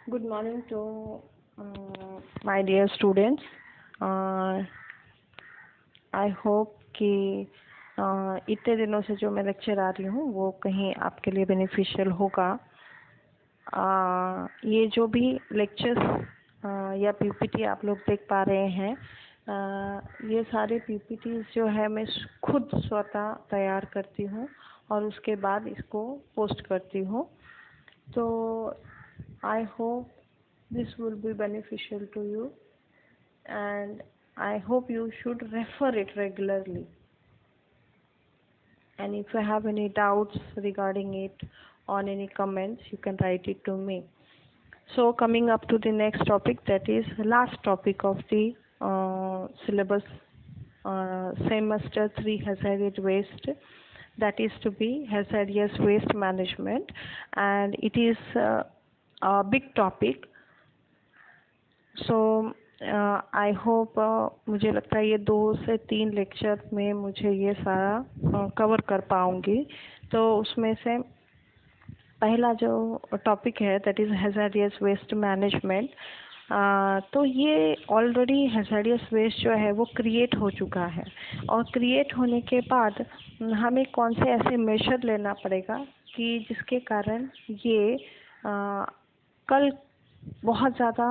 Good morning to my dear students. I hope कि इतने दिनों से जो मैं लेक्चर आ रही हूँ वो कहीं आपके लिए बेनिफिशियल होगा। ये जो भी लेक्चर्स या पीपीटी आप लोग देख पा रहे हैं, ये सारे पीपीटीज जो है मैं खुद स्वतः तैयार करती हूँ और उसके बाद इसको पोस्ट करती हूँ। तो I hope this will be beneficial to you and I hope you should refer it regularly. And if you have any doubts regarding it or any comments, you can write it to me. So coming up to the next topic, that is last topic of the syllabus, semester 3 hazardous waste, that is to be hazardous waste management, and it is a big topic. So I hope मुझे लगता है ये 2 से 3 lecture में मुझे ये सारा cover कर पाऊंगी। तो उसमें से पहला जो टॉपिक है that is hazardous waste management. तो ये ऑलरेडी हैज़ार्डियस वेस्ट जो है वो क्रिएट हो चुका है और क्रिएट होने के बाद हमें कौन से ऐसे मेजर लेना पड़ेगा कि जिसके कारण ये कल बहुत ज़्यादा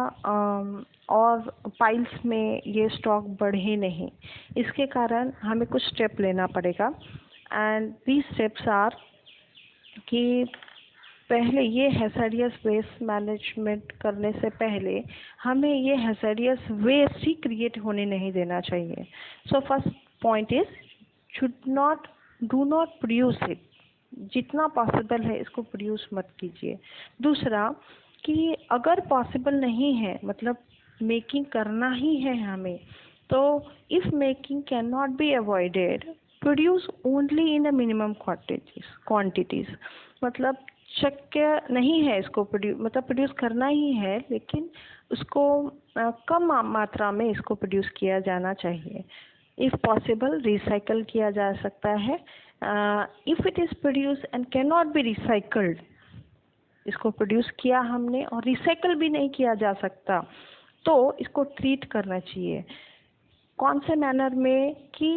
और पाइल्स में ये स्टॉक बढ़े नहीं। इसके कारण हमें कुछ स्टेप लेना पड़ेगा एंड दीज स्टेप्स आर कि पहले ये हैज़ार्डियस वेस्ट मैनेजमेंट करने से पहले हमें ये हैज़ार्डियस वेस्ट ही क्रिएट होने नहीं देना चाहिए। So first point is do not produce it. जितना पॉसिबल है इसको प्रोड्यूस मत कीजिए। दूसरा कि अगर पॉसिबल नहीं है, मतलब मेकिंग करना ही है हमें, तो if making can not be avoided, produce only in a minimum quantities. मतलब शक्य नहीं है इसको प्रोड्यूस करना ही है, लेकिन उसको कम मात्रा में इसको प्रोड्यूस किया जाना चाहिए। इफ़ पॉसिबल रिसाइकल किया जा सकता है। If it is produce and can not be recycled, इसको प्रोड्यूस किया हमने और रिसाइकल भी नहीं किया जा सकता, तो इसको ट्रीट करना चाहिए। कौन से मैनर में कि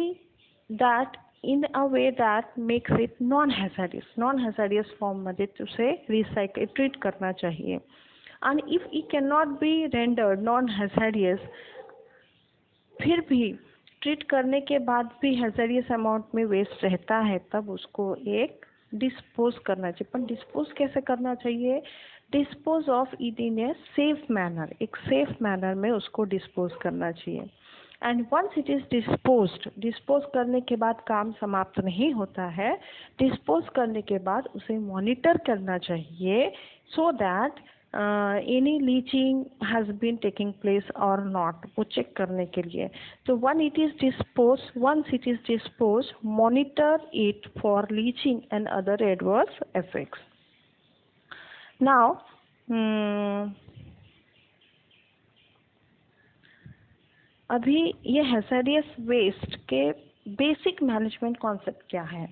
that in a way that makes it non hazardous form मध्ये उसे रिसाइकल ट्रीट करना चाहिए। And if it can not be rendered non hazardous, फिर भी ट्रीट करने के बाद भी हैज़ार्डियस अमाउंट में वेस्ट रहता है, तब उसको एक डिस्पोज करना चाहिए। पर डिस्पोज कैसे करना चाहिए? Dispose of it in a safe manner, एक सेफ मैनर में उसको डिस्पोज करना चाहिए। And once it is dispose करने के बाद काम समाप्त नहीं होता है। डिस्पोज करने के बाद उसे मॉनिटर करना चाहिए so that any leaching has been taking place और नॉट, वो चेक करने के लिए। तो once it is dispose, monitor it for leaching and other adverse effects. Now अभी ये हैज़ार्डियस वेस्ट के बेसिक मैनेजमेंट कॉन्सेप्ट क्या है?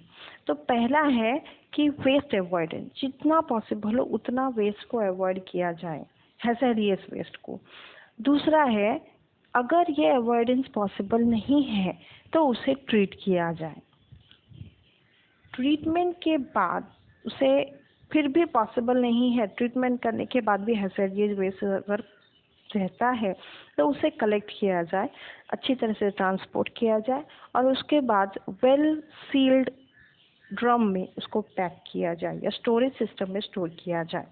तो पहला है कि वेस्ट अवॉइडेंस, जितना पॉसिबल हो उतना वेस्ट को अवॉइड किया जाए, हैज़ार्डियस वेस्ट को। दूसरा है, अगर ये अवॉइडेंस पॉसिबल नहीं है तो उसे ट्रीट किया जाए। ट्रीटमेंट के बाद उसे फिर भी पॉसिबल नहीं है, ट्रीटमेंट करने के बाद भी हैज़ार्डियस वेस्ट अगर रहता है तो उसे कलेक्ट किया जाए, अच्छी तरह से ट्रांसपोर्ट किया जाए और उसके बाद वेल सील्ड ड्रम में उसको पैक किया जाए या स्टोरेज सिस्टम में स्टोर किया जाए।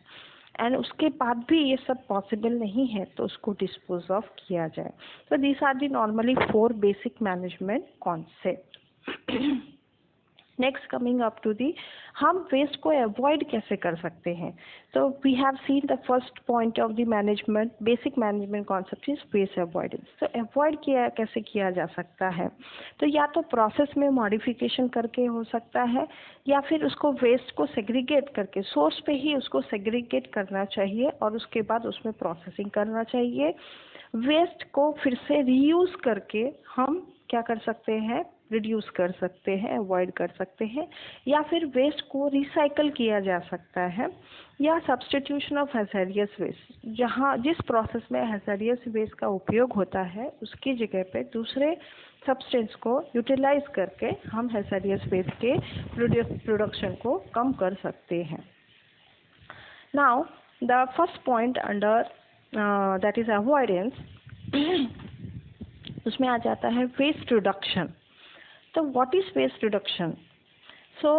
एंड उसके बाद भी ये सब पॉसिबल नहीं है तो उसको डिस्पोज ऑफ किया जाए। तो these are the normally 4 basic management concept. Next coming up to the, हम वेस्ट को अवॉइड कैसे कर सकते हैं? तो we have seen the first point of the management, basic management concept is waste avoidance. तो अवॉइड कैसे किया जा सकता है? तो या तो प्रोसेस में मॉडिफिकेशन करके हो सकता है, या फिर उसको वेस्ट को सेग्रीगेट करके सोर्स पे ही उसको सेग्रीगेट करना चाहिए और उसके बाद उसमें प्रोसेसिंग करना चाहिए। वेस्ट को फिर से रीयूज करके हम क्या कर सकते हैं? रिड्यूस कर सकते हैं, अवॉइड कर सकते हैं, या फिर वेस्ट को रिसाइकल किया जा सकता है, या सब्स्टिट्यूशन ऑफ हैज़ार्डियस वेस्ट, जहाँ जिस प्रोसेस में हैज़ार्डियस वेस्ट का उपयोग होता है उसकी जगह पे दूसरे सब्सटेंस को यूटिलाइज करके हम हैज़ार्डियस वेस्ट के प्रोडक्शन को कम कर सकते हैं। Now the first point under that is avoidance, उसमें आ जाता है वेस्ट रिडक्शन। तो what is waste reduction? So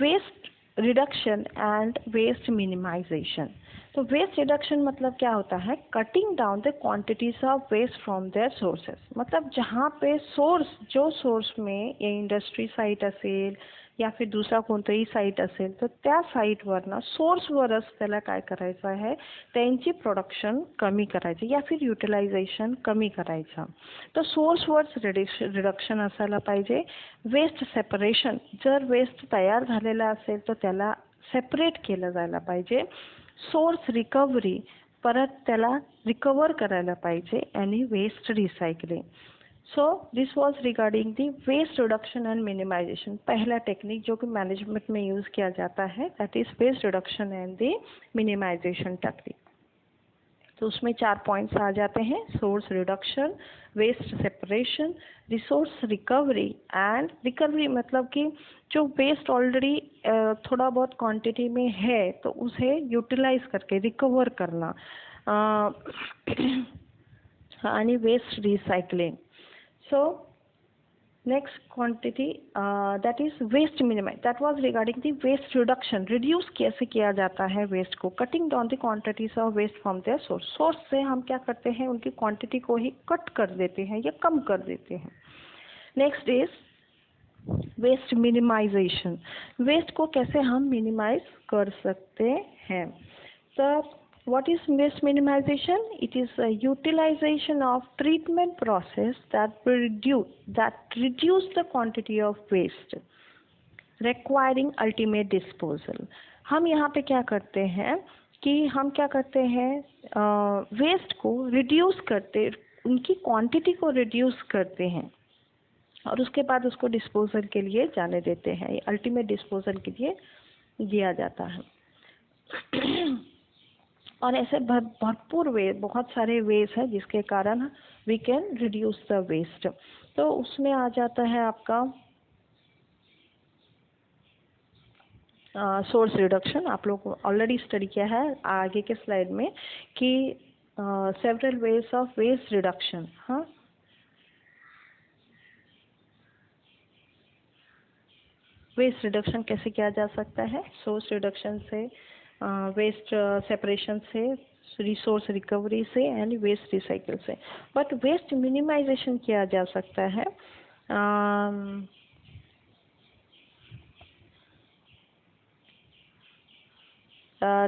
waste reduction and waste minimisation. तो वेस्ट रिडक्शन मतलब क्या होता है? Cutting down the quantities of waste from their sources. मतलब जहाँ पे सोर्स, जो सोर्स में ये इंडस्ट्री साईट असेल या फिर दुसरा कोणताही साईट असेल, तर त्या साईटवरनं सोर्सवरच त्याला काय करायचं आहे, त्यांची प्रोडक्शन कमी करायचं या फिर युटिलायझेशन कमी करायचं. तर सोर्सवरच रिडक्शन असायला पाहिजे. वेस्ट सेपरेशन, जर वेस्ट तयार झालेला असेल तर त्याला सेपरेट केलं जायला पाहिजे. सोर्स रिकव्हरी, परत त्याला रिकवर करायला पाहिजे, आणि waste recycling. So this was regarding the waste reduction and minimisation. पहला टेक्निक जो कि मैनेजमेंट में यूज़ किया जाता है that is waste reduction and the minimisation technique. तो उसमें 4 पॉइंट्स आ जाते हैं: source reduction, waste separation, resource recovery. And recovery मतलब कि जो वेस्ट ऑलरेडी थोड़ा बहुत क्वांटिटी में है तो उसे यूटिलाइज करके रिकवर करना. आणि waste recycling. So next quantity that is waste minimize, that was regarding the waste reduction. reduce कैसे किया जाता है वेस्ट को? Cutting down the quantities of waste from their source. Source से हम क्या करते हैं? उनकी क्वांटिटी को ही कट कर देते हैं या कम कर देते हैं. Next is waste minimisation. Waste को कैसे हम मिनिमाइज कर सकते हैं? तो what is waste minimization? It is a utilization of treatment process that reduce the quantity of waste requiring ultimate disposal. हम यहाँ पे क्या करते हैं कि हम क्या करते हैं, वेस्ट को रिड्यूस करते, उनकी क्वांटिटी को रिड्यूस करते हैं और उसके बाद उसको डिस्पोजल के लिए जाने देते हैं. अल्टीमेट डिस्पोजल के लिए दिया जाता है. और ऐसे भरपूर बहुत सारे वेज है जिसके कारण we can reduce the waste. तो उसमें आ जाता है आपका सोर्स रिडक्शन. आप लोग ऑलरेडी स्टडी किया है आगे के स्लाइड में कि several ways of waste reduction. हाँ, वेस्ट रिडक्शन कैसे किया जा सकता है? सोर्स रिडक्शन से, वेस्ट सेपरेशन से, रिसोर्स रिकवरी से एंड वेस्ट रिसाइकिल से. बट वेस्ट मिनिमाइजेशन किया जा सकता है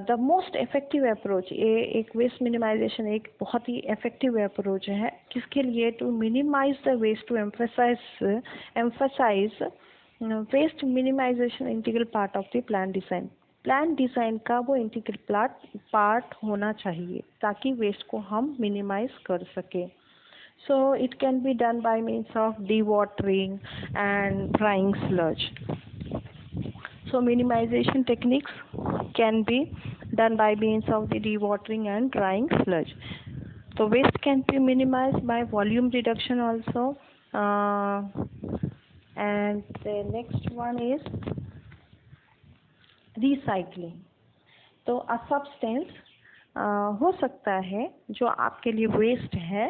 द मोस्ट इफेक्टिव अप्रोच. ये एक वेस्ट मिनिमाइजेशन एक बहुत ही इफेक्टिव अप्रोच है. किसके लिए? To minimise the waste, to emphasise waste minimisation integral part of the plan design. Plan design का वो इंटीग्रल पार्ट होना चाहिए ताकि वेस्ट को हम मिनिमाइज कर सकें. So it can be done by means of dewatering and drying sludge. So minimisation techniques can be done by means of the dewatering and drying sludge. तो waste can be minimised by volume reduction also. And the next one is recycling. तो a substance हो सकता है जो आपके लिए waste है,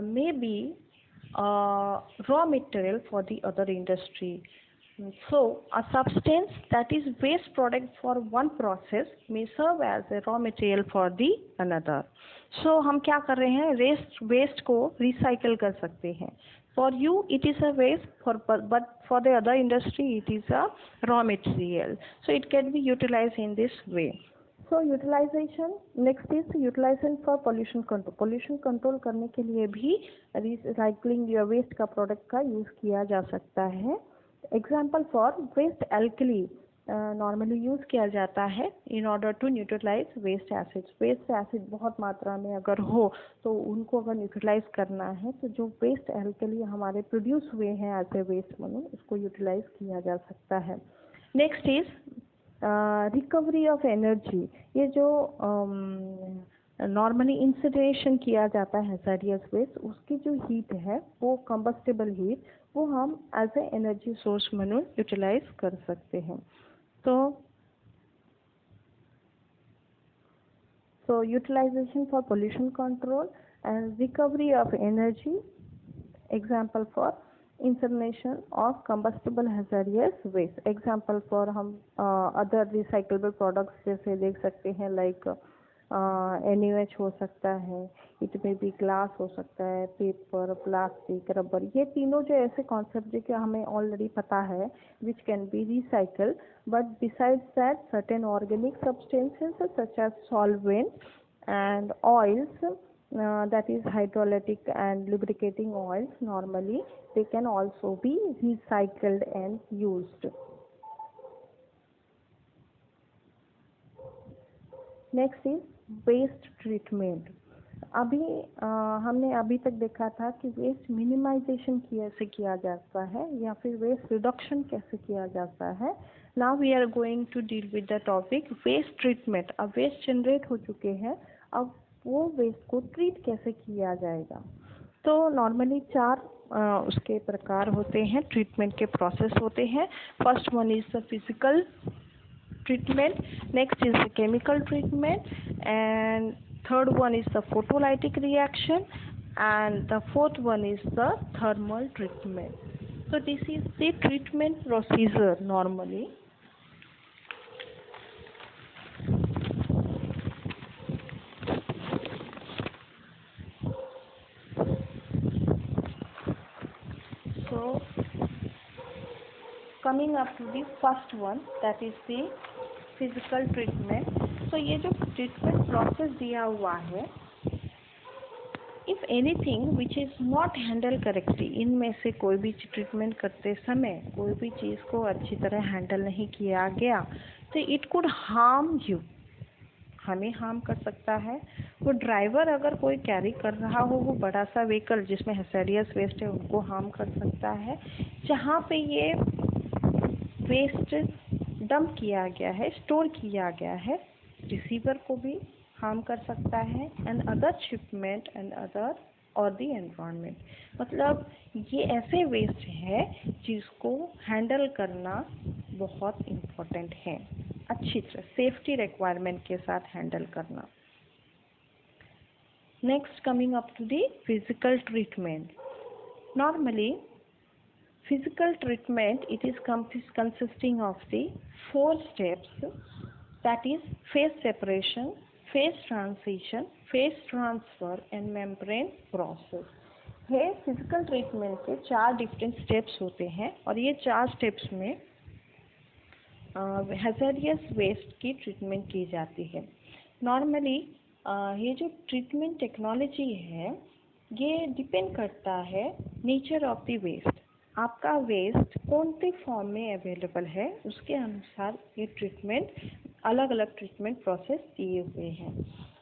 may be raw material for the other industry. So a substance that is waste product for one process may serve as a raw material for the another. So हम क्या कर रहे हैं? वेस्ट को रिसाइकल कर सकते हैं. For you it is a waste, but for the other industry it is a raw material. So it can be utilized in this way. So utilization, next is utilization for pollution control. Pollution control करने के लिए भी recycling या waste का product का use किया जा सकता है. Example for waste alkali. Normally use किया जाता है in order to neutralise waste acids. Waste acid बहुत मात्रा में अगर हो तो उनको अगर न्यूट्रलाइज करना है तो जो वेस्ट एल्कली हमारे प्रोड्यूस हुए हैं एज ए वेस्ट मनु, उसको यूटिलाइज किया जा सकता है। Next is recovery of energy. ये जो नॉर्मली इंसिनरेशन किया जाता है हैज़ार्डियस वेस्ट, उसकी जो हीट है वो कंबस्टेबल हीट, वो हम एज ए एनर्जी सोर्स मनु यूटिलाइज कर सकते हैं। So utilization for pollution control and recovery of energy, example for incineration of combustible hazardous waste, example for हम other recyclable products जैसे देख सकते हैं like NaOH हो सकता है, इट में भी ग्लास हो सकता है, पेपर, प्लास्टिक, रबर, ये तीनों जो ऐसे कॉन्सेप्ट जो कि हमें ऑलरेडी पता है which can be recycle, but besides that certain organic substances such as solvent and oils, that is hydrolytic and lubricating oils, normally they can also be recycled and used. Next is waste treatment. हमने अभी तक देखा था कि waste minimisation कैसे किया जाता है या फिर वेस्ट रिडक्शन कैसे किया जाता है। Now we are going to deal with the topic waste treatment. अब वेस्ट जनरेट हो चुके हैं, अब वो वेस्ट को ट्रीट कैसे किया जाएगा। तो नॉर्मली 4 उसके प्रकार होते हैं, ट्रीटमेंट के प्रोसेस होते हैं। First one is the physical treatment, next is the chemical treatment, and third one is the photolytic reaction, and the fourth one is the thermal treatment. So this is the treatment procedure normally. So coming up to the first one, that is the physical treatment. तो ये जो treatment process दिया हुआ है, if anything which is not handle correctly, इनमें से कोई भी ट्रीटमेंट करते समय कोई भी चीज़ को अच्छी तरह हैंडल नहीं किया गया तो इट कुड हार्म यू, हमें हार्म कर सकता है। वो ड्राइवर अगर कोई कैरी कर रहा हो वो बड़ा सा व्हीकल जिसमें हैज़ार्डियस वेस्ट है, उनको हार्म कर सकता है। जहाँ पे ये वेस्ट डंप किया गया है, स्टोर किया गया है, रिसीवर को भी हार्म कर सकता है, and other shipment and other और द एनवायरनमेंट। मतलब ये ऐसे वेस्ट है जिसको हैंडल करना बहुत इम्पोर्टेंट है, अच्छी तरह सेफ्टी रिक्वायरमेंट के साथ हैंडल करना। Next coming up to the physical treatment. Normally physical treatment, it is consisting of the 4 steps, that is phase separation, phase transition, phase transfer and membrane process। ये physical treatment के 4 different steps होते हैं और ये 4 steps में hazardous waste की treatment की जाती है। नॉर्मली ये जो ट्रीटमेंट टेक्नोलॉजी है ये डिपेंड करता है नेचर ऑफ द वेस्ट। आपका वेस्ट कौन से फॉर्म में अवेलेबल है उसके अनुसार ये ट्रीटमेंट, अलग अलग ट्रीटमेंट प्रोसेस दिए हुए हैं।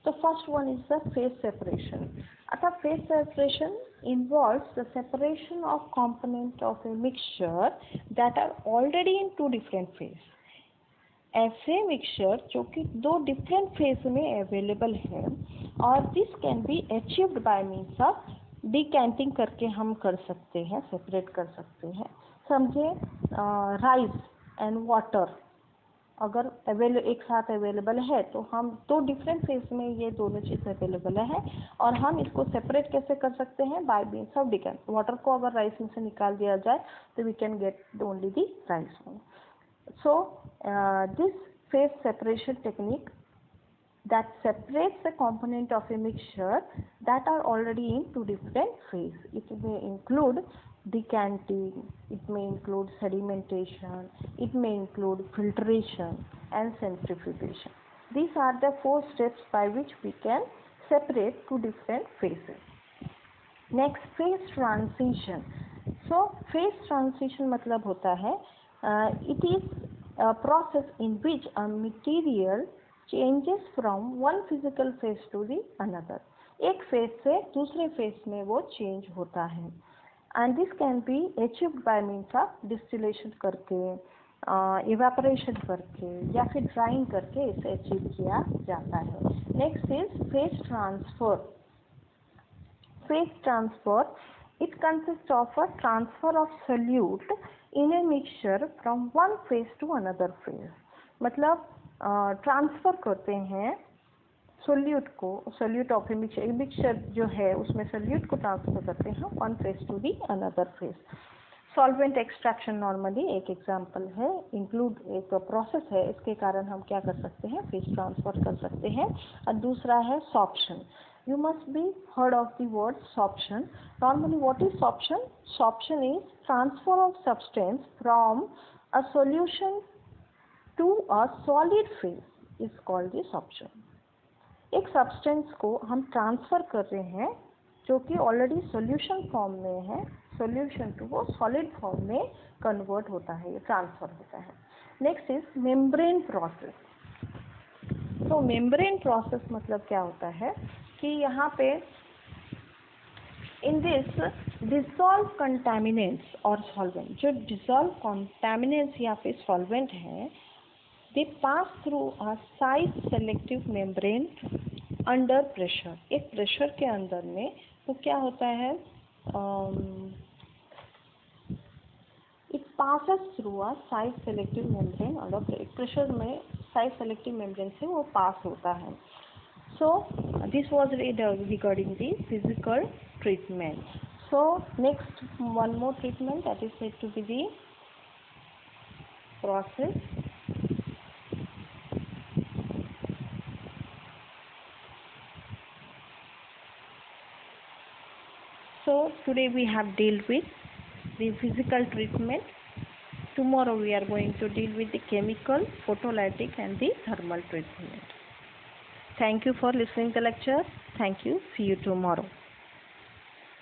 तो first one is the phase separation. अर्थात phase separation involves the separation of component of a mixture that are already in 2 different phase. ऐसे मिक्सचर जो कि 2 डिफरेंट फेज में अवेलेबल है और this can be achieved by means of decanting करके हम कर सकते हैं, सेपरेट कर सकते हैं। समझे राइस एंड वाटर अगर एक साथ अवेलेबल है तो हम 2 डिफरेंट फेज में ये दोनों चीज़ अवेलेबल है और हम इसको सेपरेट कैसे कर सकते हैं, by means of decant. Water को अगर राइस में से निकाल दिया जाए तो we can get only the rice. So this phase separation technique that separates the component of a mixture that are already in 2 different phases. It may include decanting, it may include sedimentation, it may include filtration and centrifugation. These are the 4 steps by which we can separate 2 different phases. Next, phase transition. So phase transition मतलब होता है it is a process in which a material changes from one physical phase to the another. एक phase से दूसरे phase में वो change होता है. And this can be achieved by means of distillation करके, इवेपोरेशन करके या फिर ड्राइंग करके इसे अचीव किया जाता है. Next is phase transfer. Phase transfer, it consists of a transfer of solute in a mixture from one phase to another phase. मतलब ट्रांसफर करते हैं सोल्यूट को, सोल्यूट ऑफ ए मिक्सचर जो है उसमें सोल्यूट को ट्रांसफर करते हैं one phase to the another phase. Solvent extraction normally एक एग्जांपल है, इंक्लूड एक प्रोसेस है, इसके कारण हम क्या कर सकते हैं, फेज ट्रांसफर कर सकते हैं. और दूसरा है sorption. You must be heard of the word sorption. Normally, what is sorption? Sorption is transfer of substance from a solution to a solid phase is called the sorption. एक substance को हम transfer कर रहे हैं जो कि already solution form में है, सॉल्यूशन टू वो सॉलिड फॉर्म में कन्वर्ट होता है, ये ट्रांसफर होता है. Next is membrane process. तो मेम्ब्रेन प्रोसेस मतलब क्या होता है कि यहाँ पे इन दिस डिसॉल्व कंटामिनेंट्स और सॉल्वेंट, जो डिसॉल्व कंटामिनेंट्स या फिर सॉल्वेंट हैं, they pass through a size selective membrane under pressure. एक प्रेशर के अंदर में तो क्या होता है, it passes through a size selective membrane under pressure में साइज सेलेक्टिव मेम्ब्रेन से वो पास होता है. So this was regarding the physical treatment. So next one more treatment that is said to be the process. So today we have dealt with the physical treatment. Tomorrow we are going to deal with the chemical, photolytic and the thermal treatment. Thank you for listening to the lecture. Thank you. See you tomorrow.